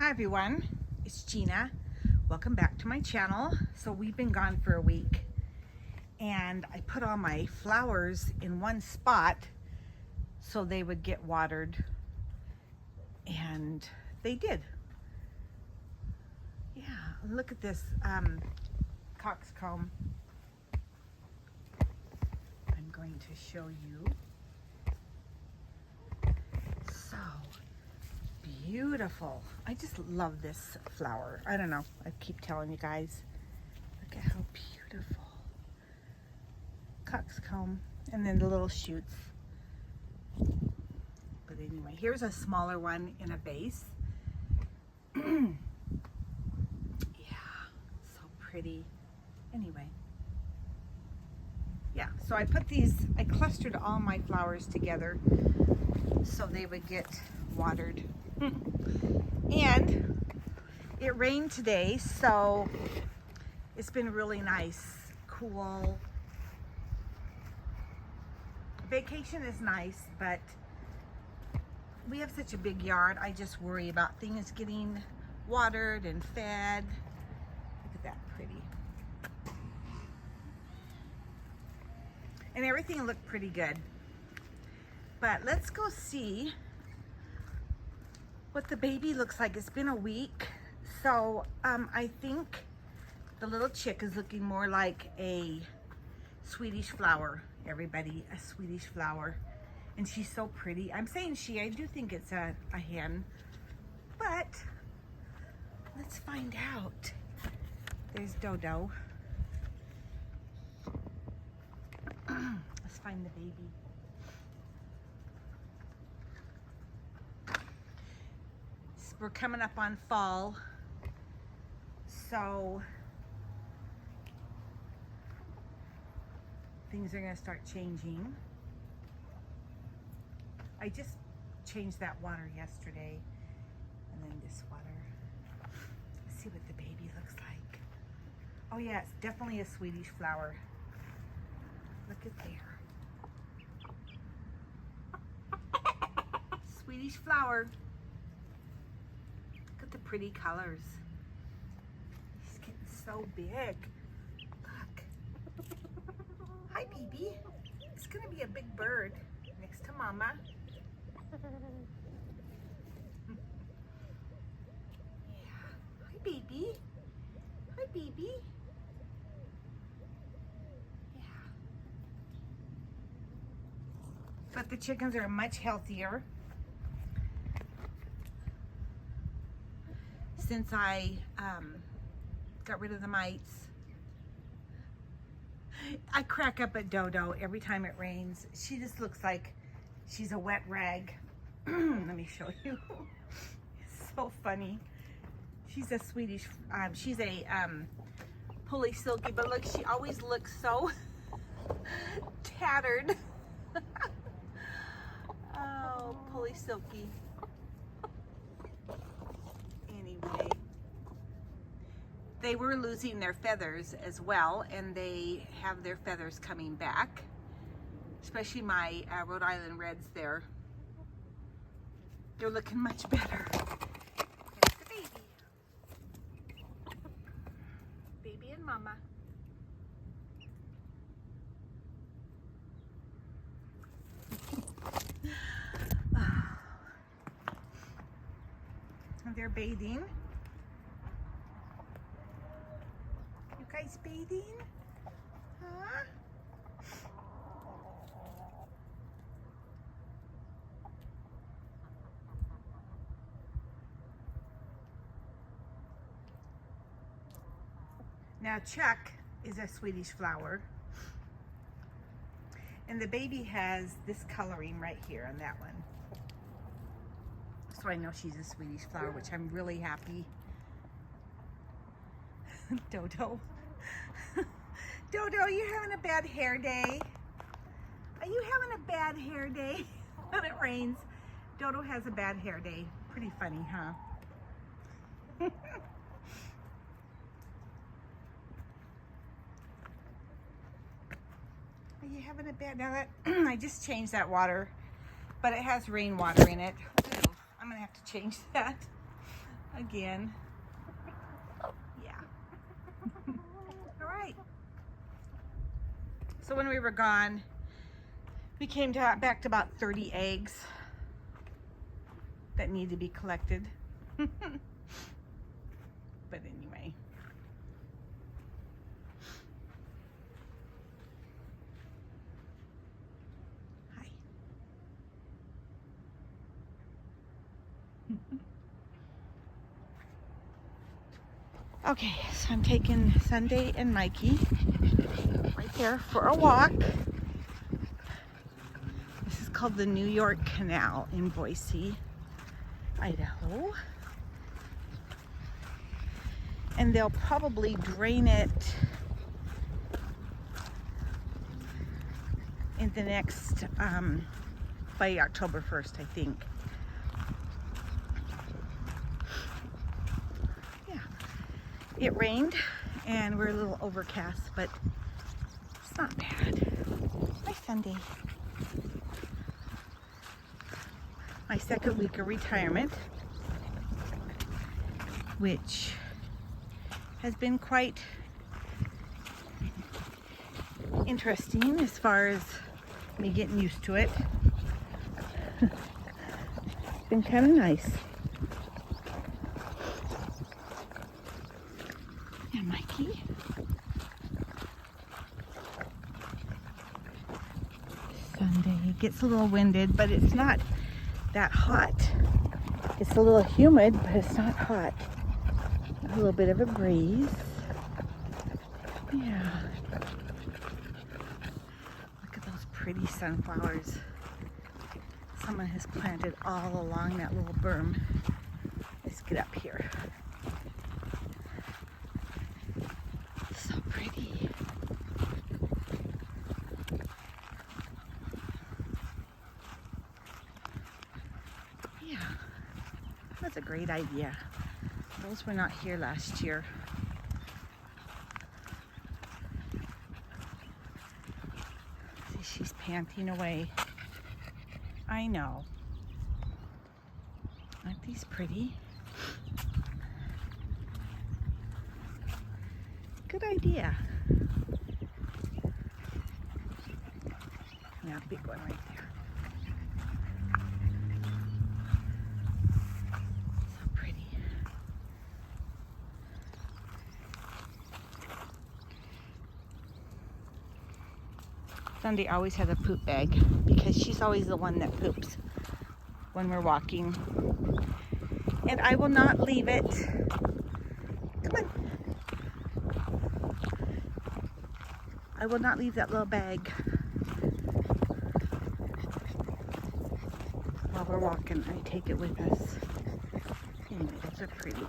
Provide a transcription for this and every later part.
Hi everyone, it's Gina. Welcome back to my channel. So we've been gone for a week and I put all my flowers in one spot so they would get watered, and they did. Yeah, look at this coxcomb. I'm going to show you. So beautiful. I just love this flower. I don't know, I keep telling you guys. Look at how beautiful. Coxcomb, and then the little shoots. But anyway, here's a smaller one in a vase. Yeah, so pretty. Anyway, yeah, so I put these, I clustered all my flowers together so they would get watered. And it rained today, so it's been really nice, cool. Vacation is nice, but we have such a big yard. I just worry about things getting watered and fed. Look at that, pretty. And everything looked pretty good. But let's go see what the baby looks like. It's been a week, so I think the little chick is looking more like a Swedish flower. Everybody, a Swedish flower, and she's so pretty. I'm saying she, I do think it's a hen, but let's find out. There's Dodo. Let's find the baby. We're coming up on fall, so things are going to start changing. I just changed that water yesterday, and then this water. Let's see what the baby looks like. Oh yeah, it's definitely a Swedish flower. Look at there. Swedish flower. Look at the pretty colors. He's getting so big. Look. Hi, baby. It's gonna be a big bird next to Mama. Yeah. Hi, baby. Hi, baby. Yeah. But the chickens are much healthier since I got rid of the mites. I crack up at Dodo every time it rains. She just looks like she's a wet rag. Let me show you. It's so funny. She's a Swedish, she's a pulley silky, but look, she always looks so tattered. Oh, pulley silky. Anyway. They were losing their feathers as well, and they have their feathers coming back, especially my Rhode Island Reds there. They're looking much better. Here's the baby. Baby and Mama. And they're bathing. Guys bathing? Huh? Now Chuck is a Swedish flower, and the baby has this coloring right here on that one. So I know she's a Swedish flower, which I'm really happy. Dodo. Dodo, are you having a bad hair day? Are you having a bad hair day when it rains? Dodo has a bad hair day. Pretty funny, huh? Are you having a bad, now that I just changed that water, but it has rainwater in it. Ew, I'm gonna have to change that. again. Yeah. All right. So when we were gone, we came back to about 30 eggs that need to be collected. But anyway. Hi. Okay, so I'm taking Sunday and Mikey right there for a walk. This is called the New York Canal in Boise, Idaho. And they'll probably drain it in the next, by October 1st, I think. Yeah, it rained and we're a little overcast, but it's not bad. Hi, Sunday. My second week of retirement, which has been quite interesting as far as me getting used to it. It's been kind of nice. Yeah, Mikey. Sunday. It gets a little winded, but it's not that hot. It's a little humid, but it's not hot. A little bit of a breeze. Yeah. Look at those pretty sunflowers. Someone has planted all along that little berm. Let's get up here. So pretty. Yeah, that's a great idea. Those were not here last year. See, she's panting away. I know. Aren't these pretty? Good idea. Yeah, big one right there. So pretty. Sunday always has a poop bag because she's always the one that poops when we're walking. And I will not leave it. Come on. I will not leave that little bag while we're walking. I take it with us. Anyway, those are pretty.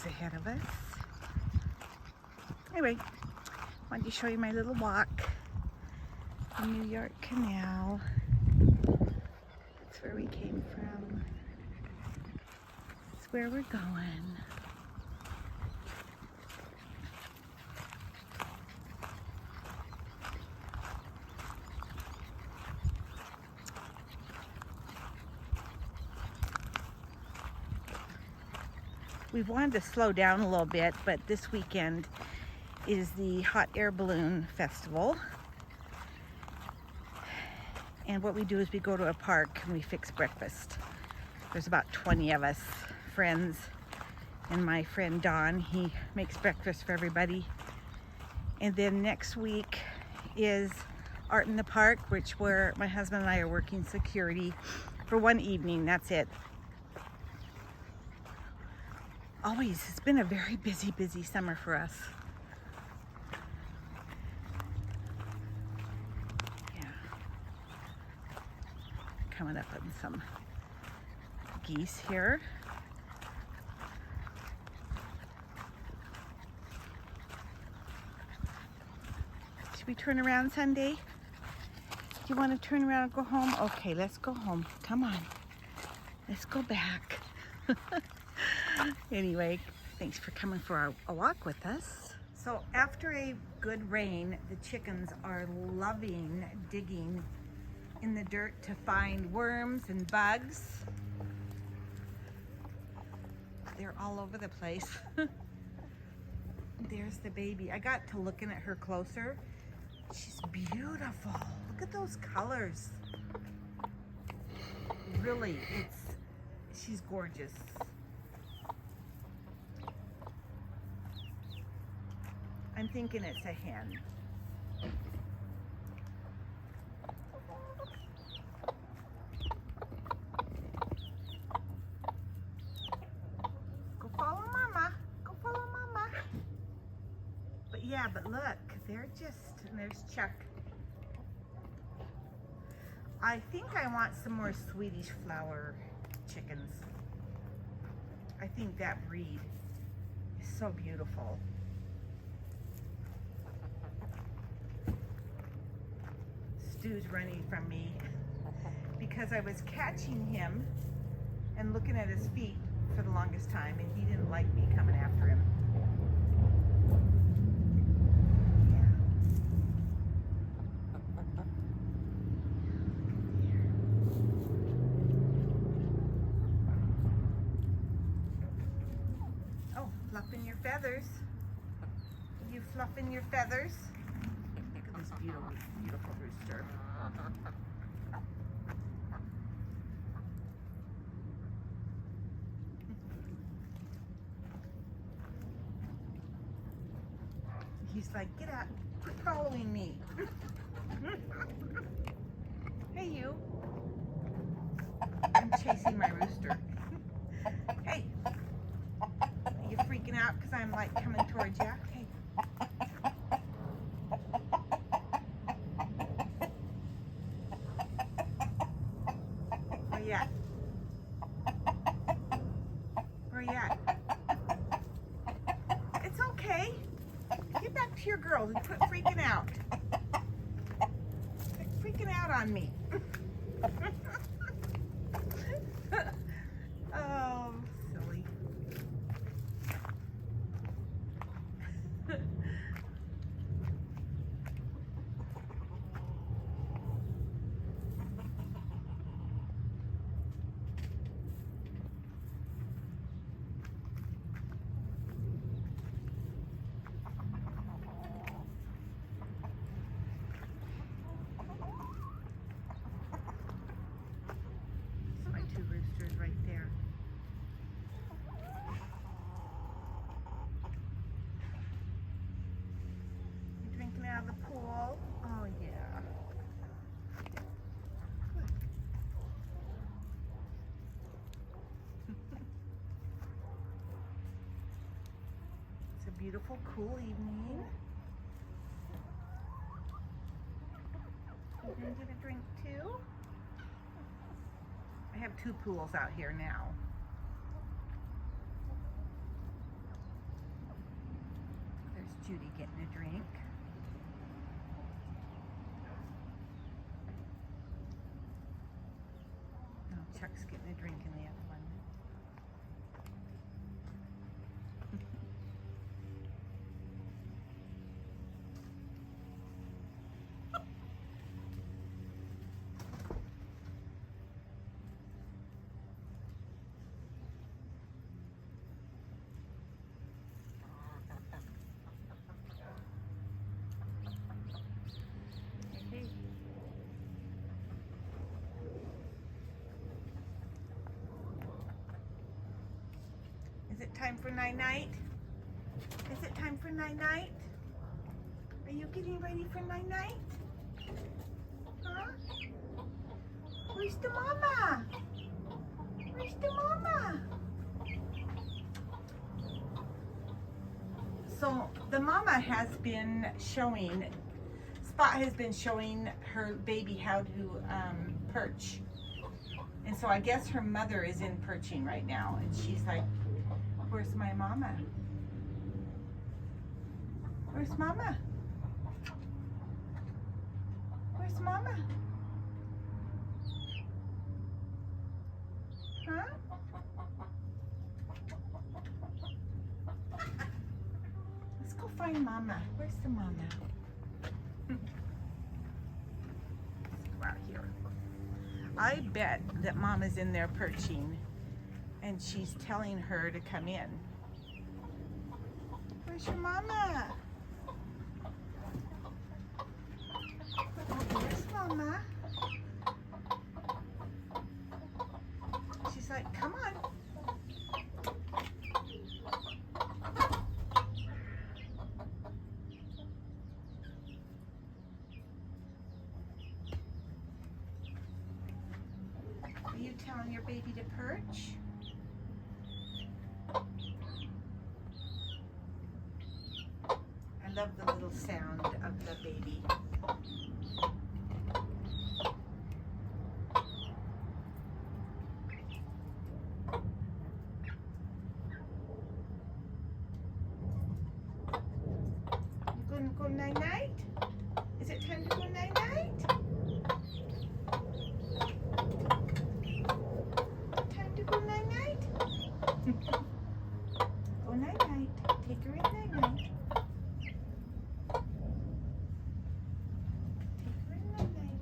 Ahead of us. Anyway, wanted to show you my little walk. The New York Canal. That's where we came from. That's where we're going. We've wanted to slow down a little bit, but this weekend is the Hot Air Balloon Festival. And what we do is we go to a park and we fix breakfast. There's about 20 of us, friends, and my friend Don, he makes breakfast for everybody. And then next week is Art in the Park, where my husband and I are working security for one evening, that's it. Always, it's been a very busy summer for us. Yeah. Coming up on some geese here. Should we turn around, Sunday? Do you want to turn around and go home? Okay, let's go home. Come on. Let's go back. Anyway, Thanks for coming for a walk with us. So after a good rain, the chickens are loving digging in the dirt to find worms and bugs. They're all over the place. There's the baby. I got to looking at her closer. She's beautiful. Look at those colors. Really, she's gorgeous. I'm thinking it's a hen. Go follow Mama. Go follow Mama. But yeah, but look, they're just, and there's Chuck. I think I want some more Swedish Flower chickens. I think that breed is so beautiful. Stu's running from me because I was catching him and looking at his feet for the longest time, and he didn't like me coming after him. Oh, fluffing your feathers. You fluffing your feathers? Look at this beautiful, beautiful rooster. He's like, get out, quit following me. Hey, you. I'm chasing my rooster. Hey, are you freaking out because I'm like coming towards you? Hey. Where you at? Where you at? It's okay. Get back to your girls and quit freaking out. Quit freaking out on me. Oh, silly. My two roosters right there. You drinking out of the pool? Oh yeah. Good. It's a beautiful, cool evening. You gonna get a drink too? I have two pools out here now. There's Judy getting a drink. Oh, Chuck's getting a drink in the other one. Is it time for night-night? Is it time for night-night? Are you getting ready for night-night? Huh? Where's the mama? Where's the mama? So the mama has been showing, Spot has been showing her baby how to perch. And so I guess her mother is in perching right now, and she's like, where's my mama? Where's mama? Where's mama? Huh? mama? Where's the mama? Let's go out here. I bet that mama's in there perching and she's telling her to come in. Where's your mama? Oh, there's mama. She's like, come on. Are you telling your baby to perch? I love the little sound of the baby. You gonna go night-night? Is it time to go night-night? Time to go night-night? Go night-night. Take her in night-night. Take her in night-night.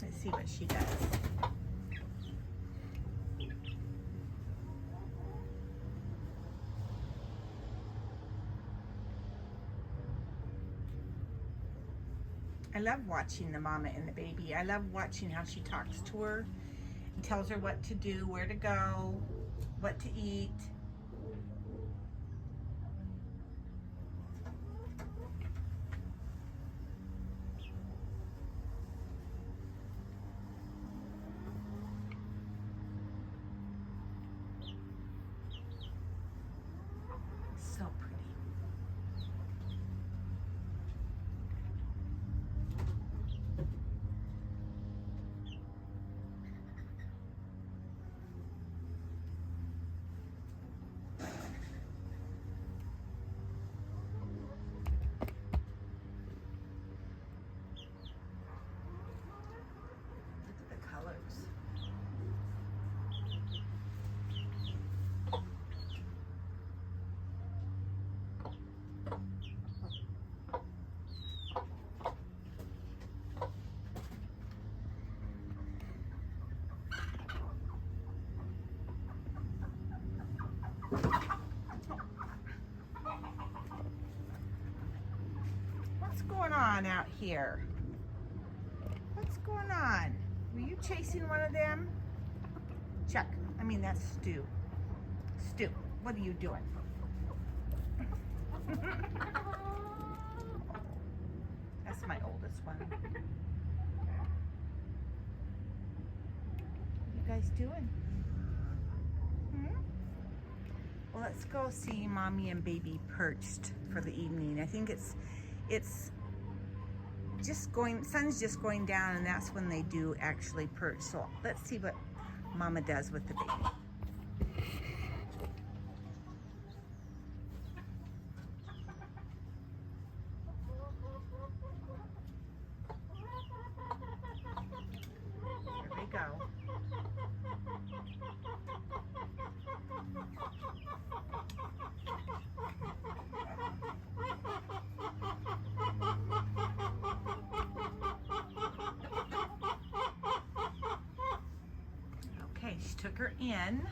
Let's see what she does. I love watching the mama and the baby. I love watching how she talks to her and tells her what to do, where to go, what to eat. So pretty. Look at the colors. What's going on out here? What's going on? Were you chasing one of them? Chuck, I mean that's Stu. Stu, what are you doing? That's my oldest one. What are you guys doing? Well, let's go see mommy and baby perched for the evening. I think it's just going, sun's just going down, and that's when they do actually perch. So let's see what mama does with the baby. Here we go. Okay, she took her in.